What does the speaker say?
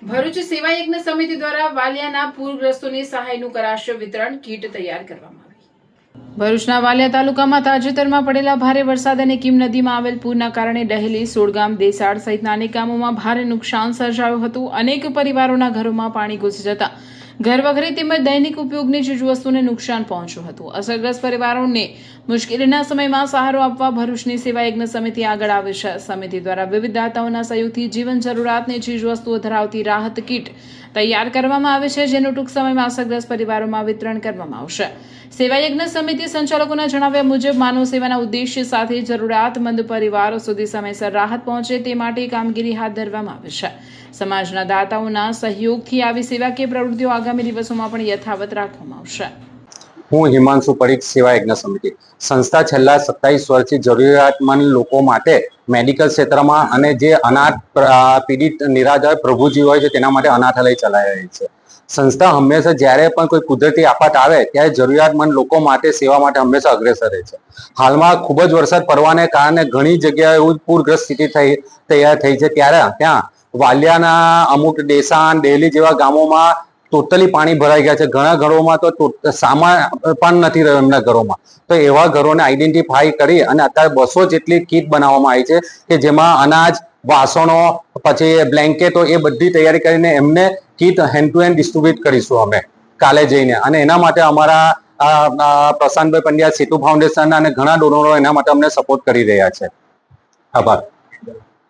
ભરૂચ સેવા યજ્ઞ સમિતિ દ્વારા વાલિયાના પૂરગ્રસ્તોને સહાયનું કરાશે વિતરણ. કીટ તૈયાર કરવામાં આવી. ભરૂચના વાલિયા તાલુકામાં તાજેતરમાં પડેલા ભારે વરસાદ અને કીમ નદીમાં આવેલ પૂરના કારણે ડહેલી, સોડગામ, દેસાડ સહિતના અનેક ગામોમાં ભારે નુકસાન સર્જાયું હતું. અનેક પરિવારોના ઘરોમાં પાણી ઘૂસી જતા ઘરવખરી તેમજ દૈનિક ઉપયોગની ચીજવસ્તુને નુકસાન પહોંચ્યું હતું. અસરગ્રસ્ત પરિવારોને મુશ્કેલીના સમયમાં સહારો આપવા ભરૂચની સેવા યજ્ઞ સમિતિ આગળ આવી છે. સમિતિ દ્વારા વિવિધ દાતાઓના સહયોગથી જીવન જરૂરિયાતની ચીજવસ્તુઓ ધરાવતી રાહત કીટ તૈયાર કરવામાં આવે છે, જેનું ટૂંક સમયમાં અસરગ્રસ્ત પરિવારોમાં વિતરણ કરવામાં આવશે. સેવા યજ્ઞ સમિતિ સંચાલકોના જણાવ્યા મુજબ માનવ સેવાના ઉદ્દેશ્ય સાથે જરૂરિયાતમંદ પરિવારો સુધી સમયસર રાહત પહોંચે તે માટે કામગીરી હાથ ધરવામાં આવે છે. સમાજના દાતાઓના સહયોગથી આવી સેવાકીય પ્રવૃત્તિઓ આગામી દિવસોમાં પણ યથાવત રાખવામાં આવશે. હું હિમાંશુ પરીખ, સેવા યજ્ઞ સમિતિ સંસ્થા છેલ્લા 27 વર્ષથી જરૂરિયાતમંદ લોકો માટે મેડિકલ ક્ષેત્રમાં અને જે અનાથ પીડિત નિરાધાર પ્રભુજી હોય છે તેના માટે અનાથાલય ચલાવી રહી છે. સંસ્થા હંમેશા જ્યારે પણ કોઈ કુદરતી આફત આવે ત્યારે જરૂરિયાતમંદ લોકો માટે સેવા માટે હંમેશા અગ્રેસર રહે છે. હાલમાં ખૂબ જ વરસાદ પડવાને કારણે ઘણી જગ્યાએ એવું પૂરગ્રસ્ત સ્થિતિ તૈયાર થઈ છે. ત્યારે ત્યાં વાલિયાના અમુક દેસાણ, ડેલી જેવા ગામોમાં ટોટલી પાણી ભરાઈ ગયા છે. ઘણા ઘરોમાં તો સામાન પણ નથી રહ્યો એમના ઘરોમાં. તો એવા ઘરોને આઈડેન્ટિફાઈ કરી અને અત્યારે 200 જેટલી કીટ બનાવવામાં આવી છે કે જેમાં અનાજ, વાસણો, પછી બ્લેન્કેટો એ બધી તૈયારી કરીને એમને kit hand to hand distribute કરીશું અમે કાલે જઈને. અને એના માટે અમારા પ્રશાંતભાઈ પંડ્યા, સેતુ ફાઉન્ડેશન અને ઘણા ડોનરો એના માટે અમને સપોર્ટ કરી રહ્યા છે. આભાર.